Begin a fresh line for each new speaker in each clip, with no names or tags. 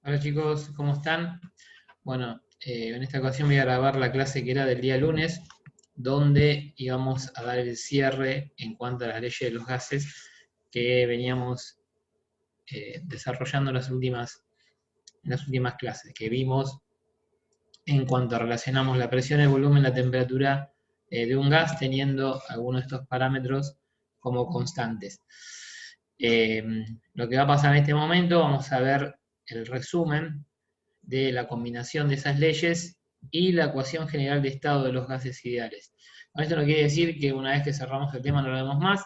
Hola chicos, ¿cómo están? Bueno, en esta ocasión voy a grabar la clase que era del día lunes, donde íbamos a dar el cierre en cuanto a las leyes de los gases que veníamos desarrollando en las últimas clases, que vimos en cuanto relacionamos la presión, el volumen, la temperatura de un gas, teniendo algunos de estos parámetros como constantes. Lo que va a pasar en este momento, vamos a ver el resumen de la combinación de esas leyes y la ecuación general de estado de los gases ideales. Esto no quiere decir que una vez que cerramos el tema no lo vemos más.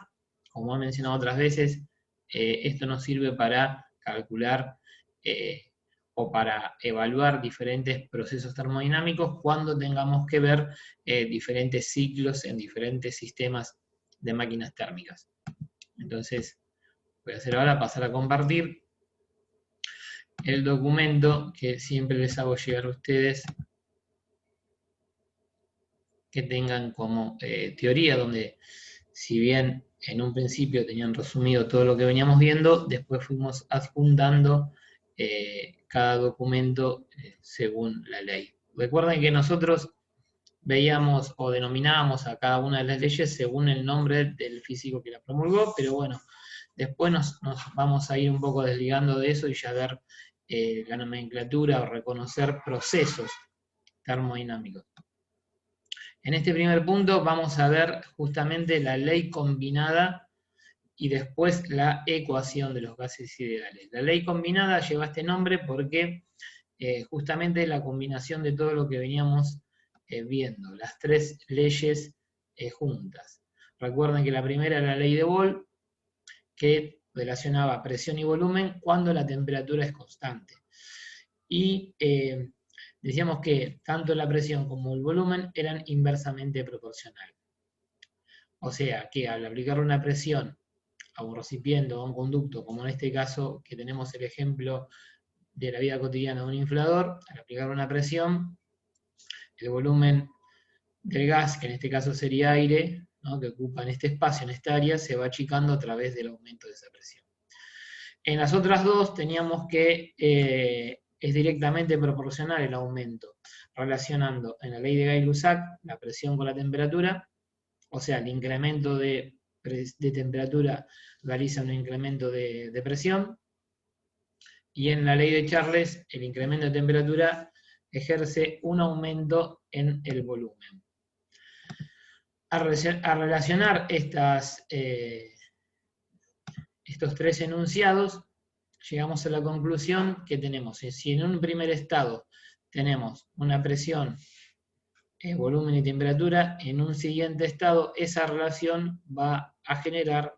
Como he mencionado otras veces, esto nos sirve para calcular o para evaluar diferentes procesos termodinámicos cuando tengamos que ver diferentes ciclos en diferentes sistemas de máquinas térmicas. Entonces, voy a hacer ahora pasar a compartir el documento que siempre les hago llegar a ustedes, que tengan como teoría, donde si bien en un principio tenían resumido todo lo que veníamos viendo, después fuimos adjuntando cada documento según la ley. Recuerden que nosotros veíamos o denominábamos a cada una de las leyes según el nombre del físico que la promulgó, pero bueno, después nos vamos a ir un poco desligando de eso y ya ver la nomenclatura o reconocer procesos termodinámicos. En este primer punto vamos a ver justamente la ley combinada y después la ecuación de los gases ideales. La ley combinada lleva este nombre porque justamente es la combinación de todo lo que veníamos viendo, las tres leyes juntas. Recuerden que la primera era la ley de Boole, que relacionaba presión y volumen cuando la temperatura es constante. Y decíamos que tanto la presión como el volumen eran inversamente proporcionales. O sea que al aplicar una presión a un recipiente o a un conducto, como en este caso que tenemos el ejemplo de la vida cotidiana de un inflador, al aplicar una presión, el volumen del gas, que en este caso sería aire, ¿no?, que ocupa en este espacio, en esta área, se va achicando a través del aumento de esa presión. En las otras dos teníamos que es directamente proporcional el aumento, relacionando en la ley de Gay-Lussac la presión con la temperatura, o sea, el incremento de temperatura realiza un incremento de presión, y en la ley de Charles el incremento de temperatura ejerce un aumento en el volumen. A relacionar estos tres enunciados, llegamos a la conclusión que tenemos, si en un primer estado tenemos una presión, volumen y temperatura, en un siguiente estado esa relación va a generar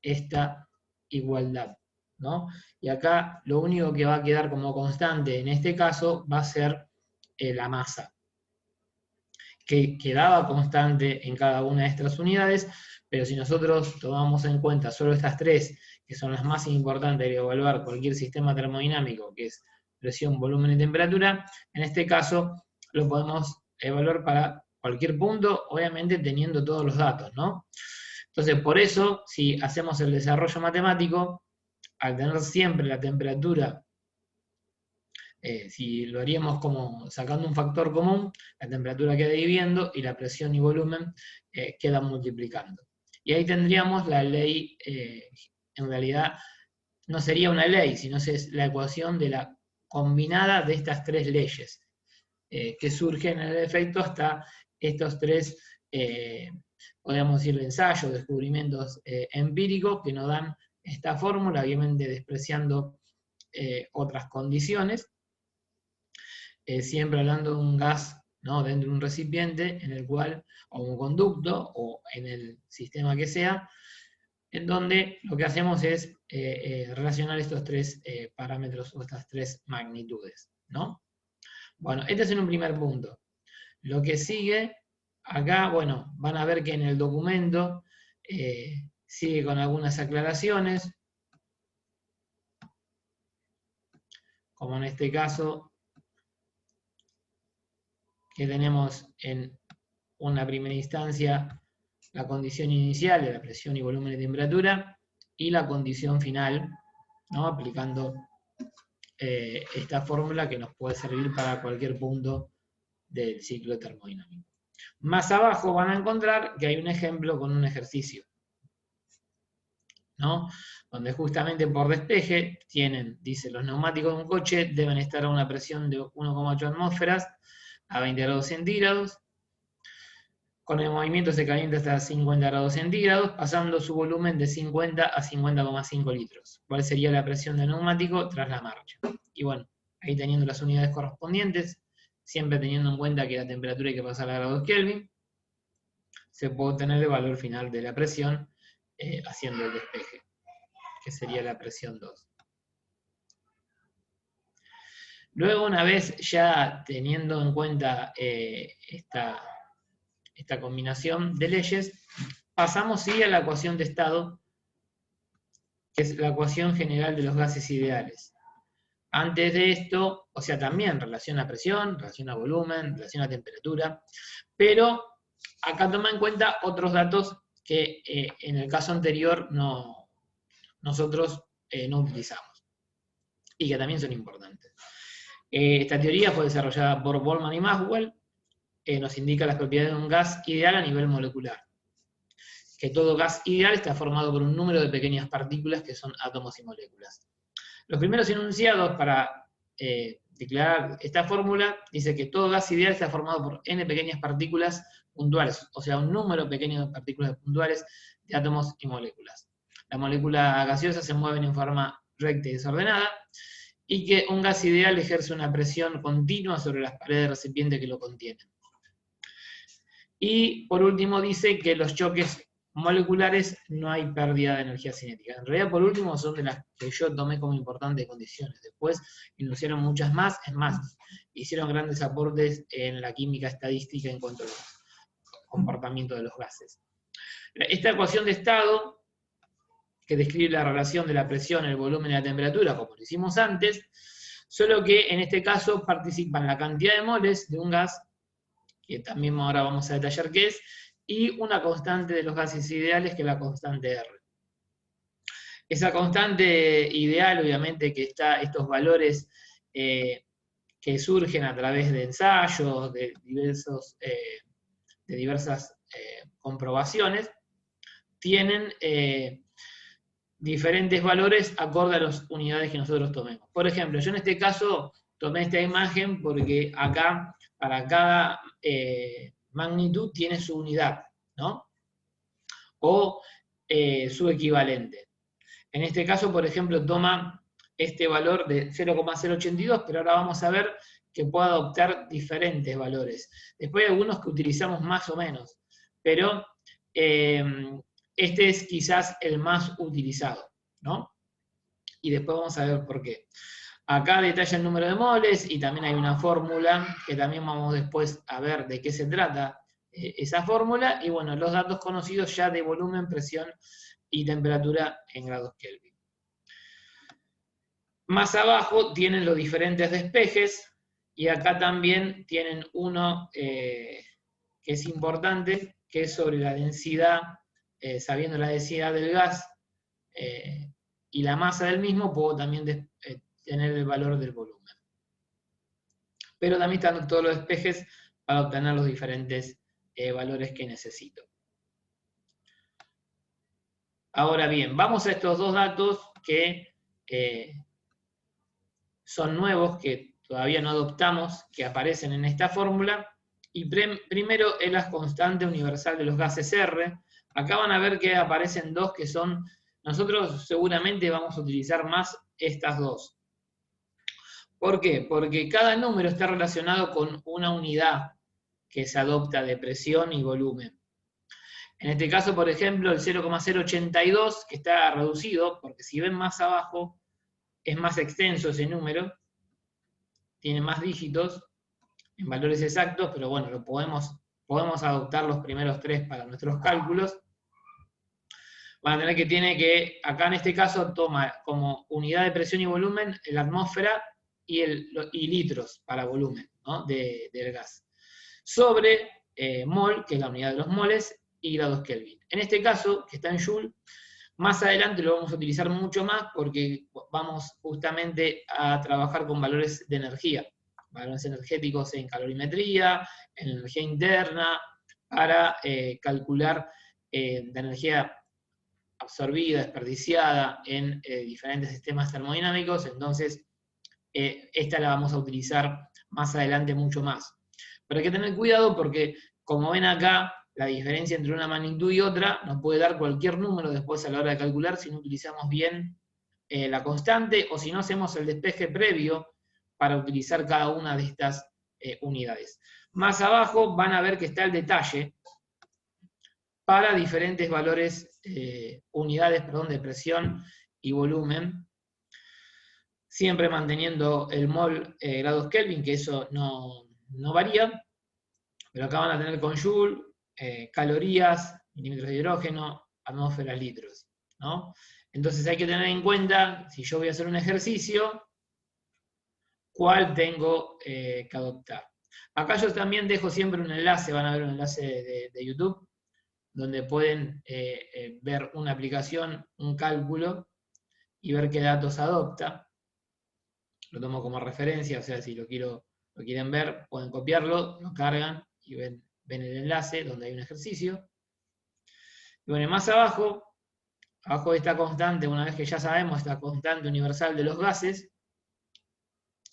esta igualdad, ¿no? Y acá lo único que va a quedar como constante en este caso va a ser la masa, que quedaba constante en cada una de estas unidades, pero si nosotros tomamos en cuenta solo estas tres, que son las más importantes de evaluar cualquier sistema termodinámico, que es presión, volumen y temperatura, en este caso lo podemos evaluar para cualquier punto, obviamente teniendo todos los datos, ¿no? Entonces, por eso, si hacemos el desarrollo matemático, al tener siempre la temperatura, si lo haríamos como sacando un factor común, la temperatura queda dividiendo y la presión y volumen quedan multiplicando. Y ahí tendríamos la ley, en realidad no sería una ley, sino es la ecuación de la combinada de estas tres leyes, que surgen en el efecto hasta estos tres, podríamos decir, ensayos, descubrimientos empíricos que nos dan esta fórmula, obviamente despreciando otras condiciones, siempre hablando de un gas, ¿no?, dentro de un recipiente en el cual, o un conducto, o en el sistema que sea, en donde lo que hacemos es relacionar estos tres parámetros o estas tres magnitudes, ¿no? Bueno, este es en un primer punto. Lo que sigue, acá, bueno, van a ver que en el documento sigue con algunas aclaraciones, como en este caso, que tenemos en una primera instancia la condición inicial de la presión y volumen de temperatura y la condición final, ¿no?, aplicando esta fórmula que nos puede servir para cualquier punto del ciclo termodinámico. Más abajo van a encontrar que hay un ejemplo con un ejercicio, ¿no? Donde justamente por despeje tienen, dice, los neumáticos de un coche deben estar a una presión de 1,8 atmósferas a 20 grados centígrados. Con el movimiento se calienta hasta 50 grados centígrados, pasando su volumen de 50 a 50,5 litros. ¿Cuál sería la presión del neumático tras la marcha? Y bueno, ahí teniendo las unidades correspondientes, siempre teniendo en cuenta que la temperatura hay que pasar a grados Kelvin, se puede obtener el valor final de la presión haciendo el despeje, que sería la presión 2. Luego, una vez ya teniendo en cuenta esta combinación de leyes, pasamos sí a la ecuación de estado, que es la ecuación general de los gases ideales. Antes de esto, o sea, también relación a presión, relación a volumen, relación a temperatura, pero acá toma en cuenta otros datos que en el caso anterior nosotros no utilizamos y que también son importantes. Esta teoría fue desarrollada por Boltzmann y Maxwell, nos indica las propiedades de un gas ideal a nivel molecular. Que todo gas ideal está formado por un número de pequeñas partículas que son átomos y moléculas. Los primeros enunciados para declarar esta fórmula dice que todo gas ideal está formado por n pequeñas partículas puntuales, o sea, un número pequeño de partículas puntuales de átomos y moléculas. Las moléculas gaseosas se mueven en forma recta y desordenada, y que un gas ideal ejerce una presión continua sobre las paredes del recipiente que lo contienen. Y por último dice que los choques moleculares no hay pérdida de energía cinética. En realidad, por último, son de las que yo tomé como importantes condiciones. Después enunciaron muchas más, es más, hicieron grandes aportes en la química estadística en cuanto al comportamiento de los gases. Esta ecuación de estado, que describe la relación de la presión, el volumen y la temperatura, como lo hicimos antes, solo que en este caso participan la cantidad de moles de un gas, que también ahora vamos a detallar qué es, y una constante de los gases ideales, que es la constante R. Esa constante ideal, obviamente, que está estos valores que surgen a través de ensayos, de diversas comprobaciones, tienen diferentes valores acorde a las unidades que nosotros tomemos. Por ejemplo, yo en este caso tomé esta imagen porque acá, para cada magnitud tiene su unidad, ¿no? O su equivalente. En este caso, por ejemplo, toma este valor de 0,082, pero ahora vamos a ver que puede adoptar diferentes valores. Después hay algunos que utilizamos más o menos, pero este es quizás el más utilizado, ¿no? Y después vamos a ver por qué. Acá detalla el número de moles y también hay una fórmula que también vamos después a ver de qué se trata esa fórmula. Y bueno, los datos conocidos ya de volumen, presión y temperatura en grados Kelvin. Más abajo tienen los diferentes despejes y acá también tienen uno que es importante, que es sobre la densidad, sabiendo la densidad del gas y la masa del mismo, puedo también tener el valor del volumen. Pero también están todos los despejes para obtener los diferentes valores que necesito. Ahora bien, vamos a estos dos datos que son nuevos, que todavía no adoptamos, que aparecen en esta fórmula. Y primero es la constante universal de los gases R. Acá van a ver que aparecen dos que son, nosotros seguramente vamos a utilizar más estas dos. ¿Por qué? Porque cada número está relacionado con una unidad que se adopta de presión y volumen. En este caso, por ejemplo, el 0,082, que está reducido, porque si ven más abajo, es más extenso ese número, tiene más dígitos en valores exactos, pero bueno, podemos adoptar los primeros tres para nuestros cálculos. Van a tener que acá en este caso toma como unidad de presión y volumen la atmósfera y litros para volumen, ¿no? del gas. Sobre mol, que es la unidad de los moles, y grados Kelvin. En este caso, que está en Joule, Más adelante lo vamos a utilizar mucho más porque vamos justamente a trabajar con valores de energía, valores energéticos en calorimetría, en energía interna, para calcular la energía absorbida, desperdiciada en diferentes sistemas termodinámicos. Entonces, esta la vamos a utilizar más adelante mucho más. Pero hay que tener cuidado porque, como ven acá, la diferencia entre una magnitud y otra nos puede dar cualquier número después a la hora de calcular si no utilizamos bien la constante o si no hacemos el despeje previo para utilizar cada una de estas unidades. Más abajo van a ver que está el detalle para diferentes valores, unidades, perdón, de presión y volumen, siempre manteniendo el mol grados Kelvin, que eso no varía, pero acá van a tener con Joule, calorías, milímetros de hidrógeno, atmósferas, litros, ¿no? Entonces hay que tener en cuenta, si yo voy a hacer un ejercicio, cuál tengo que adoptar. Acá yo también dejo siempre un enlace, van a ver un enlace de YouTube, donde pueden ver una aplicación, un cálculo, y ver qué datos adopta. Lo tomo como referencia, o sea, si lo quieren ver, pueden copiarlo, lo cargan y ven el enlace donde hay un ejercicio. Y bueno, más abajo de esta constante, una vez que ya sabemos esta constante universal de los gases,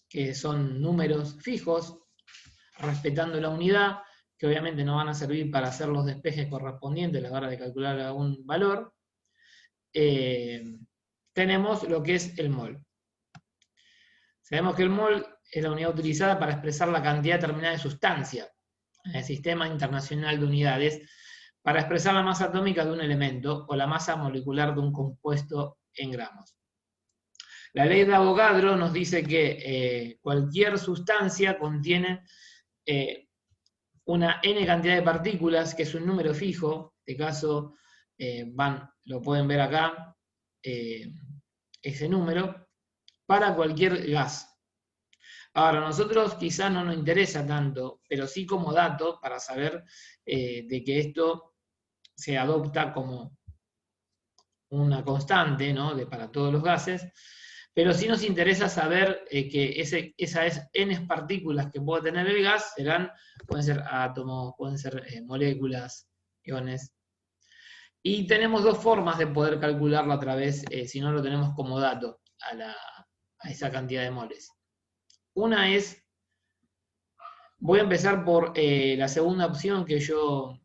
que son números fijos, respetando la unidad, que obviamente no van a servir para hacer los despejes correspondientes a la hora de calcular algún valor, tenemos lo que es el mol. Sabemos que el mol es la unidad utilizada para expresar la cantidad determinada de sustancia en el Sistema Internacional de Unidades, para expresar la masa atómica de un elemento o la masa molecular de un compuesto en gramos. La ley de Avogadro nos dice que cualquier sustancia contiene una n cantidad de partículas, que es un número fijo, en este caso lo pueden ver acá, ese número, para cualquier gas. Ahora, a nosotros quizás no nos interesa tanto, pero sí como dato para saber de que esto se adopta como una constante, ¿no? para todos los gases, pero sí nos interesa saber que esas n partículas que puede tener el gas pueden ser átomos, pueden ser moléculas, iones. Y tenemos dos formas de poder calcularlo a través, si no lo tenemos como dato, a esa cantidad de moles. Una es, voy a empezar por la segunda opción que yo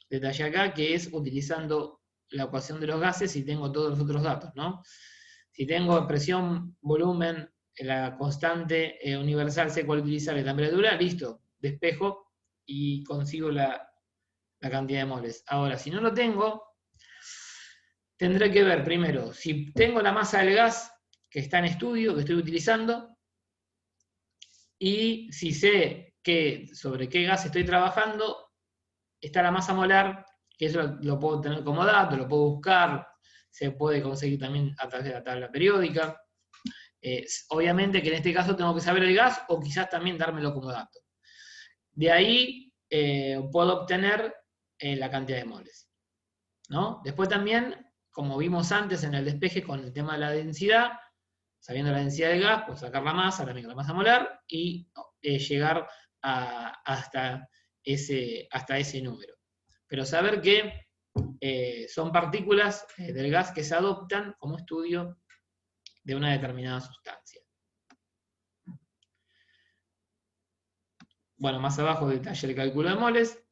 detallé acá, que es utilizando la ecuación de los gases y tengo todos los otros datos, ¿no? Si tengo presión, volumen, la constante universal, sé cuál utilizar, la temperatura, listo, despejo y consigo la cantidad de moles. Ahora, si no lo tengo, tendré que ver primero si tengo la masa del gas que está en estudio, que estoy utilizando, y si sé sobre qué gas estoy trabajando, está la masa molar, que eso lo puedo tener como dato, lo puedo buscar, se puede conseguir también a través de la tabla periódica. Obviamente que en este caso tengo que saber el gas o quizás también dármelo como dato. De ahí puedo obtener la cantidad de moles, ¿no? Después también, como vimos antes en el despeje con el tema de la densidad, sabiendo la densidad del gas, puedo sacar la masa, la masa molar y llegar hasta ese número. Pero saber que son partículas del gas que se adoptan como estudio de una determinada sustancia. Bueno, más abajo detalle el cálculo de moles.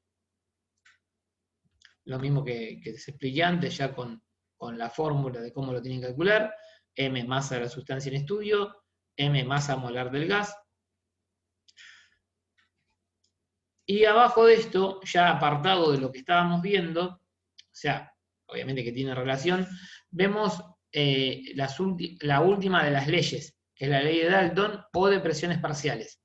Lo mismo que se expliqué antes, ya con la fórmula de cómo lo tienen que calcular. M masa de la sustancia en estudio, M masa molar del gas. Y abajo de esto, ya apartado de lo que estábamos viendo, o sea, obviamente que tiene relación, vemos la última de las leyes, que es la ley de Dalton o de presiones parciales.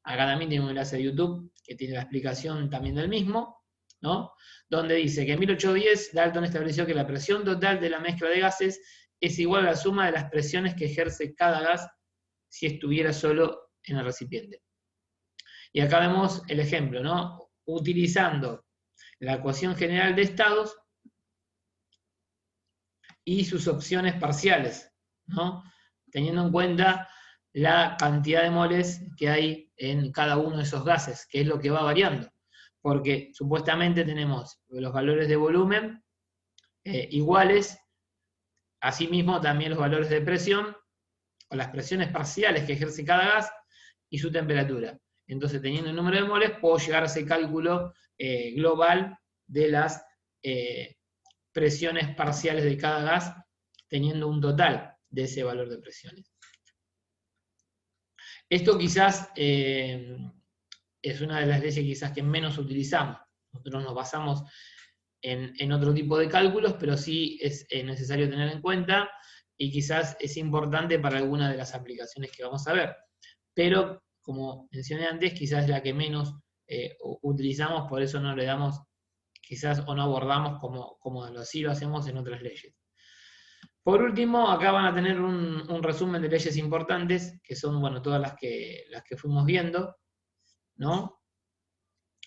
Acá también tiene un enlace de YouTube que tiene la explicación también del mismo, ¿no? Donde dice que en 1810 Dalton estableció que la presión total de la mezcla de gases es igual a la suma de las presiones que ejerce cada gas si estuviera solo en el recipiente. Y acá vemos el ejemplo, ¿no? Utilizando la ecuación general de estados, y sus opciones parciales, ¿no? Teniendo en cuenta la cantidad de moles que hay en cada uno de esos gases, que es lo que va variando. Porque supuestamente tenemos los valores de volumen iguales, asimismo también los valores de presión, o las presiones parciales que ejerce cada gas, y su temperatura. Entonces, teniendo el número de moles, puedo llegar a ese cálculo global de las presiones parciales de cada gas, teniendo un total de ese valor de presiones. Esto quizás es una de las leyes quizás que menos utilizamos. Nosotros nos basamos en otro tipo de cálculos, pero sí es necesario tener en cuenta y quizás es importante para alguna de las aplicaciones que vamos a ver. Pero, como mencioné antes, quizás es la que menos utilizamos, por eso no le damos quizás o no abordamos como así lo hacemos en otras leyes. Por último, acá van a tener un resumen de leyes importantes, que son, bueno, todas las que fuimos viendo, ¿no?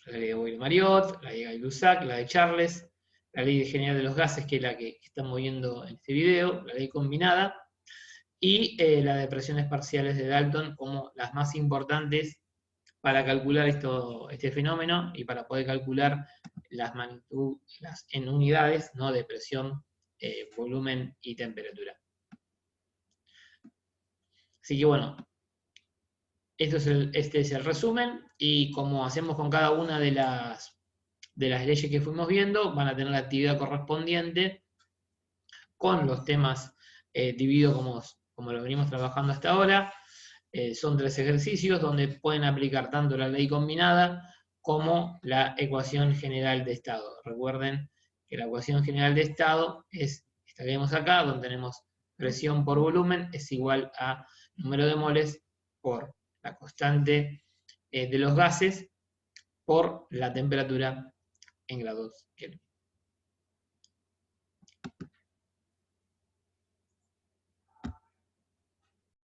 La ley de Boyle-Mariot, la ley de Gay-Lussac, la de Charles, la ley general de los gases, que es la que estamos viendo en este video, la ley combinada, y la de presiones parciales de Dalton como las más importantes para calcular este fenómeno y para poder calcular las magnitudes en unidades, ¿no? De presión, volumen y temperatura. Así que bueno, este es el resumen, y como hacemos con cada una de las leyes que fuimos viendo, van a tener la actividad correspondiente con los temas divididos como lo venimos trabajando hasta ahora. Son 3 ejercicios donde pueden aplicar tanto la ley combinada como la ecuación general de estado. Recuerden que la ecuación general de estado es esta que vemos acá, donde tenemos presión por volumen es igual a número de moles por la constante de los gases por la temperatura en grados Kelvin.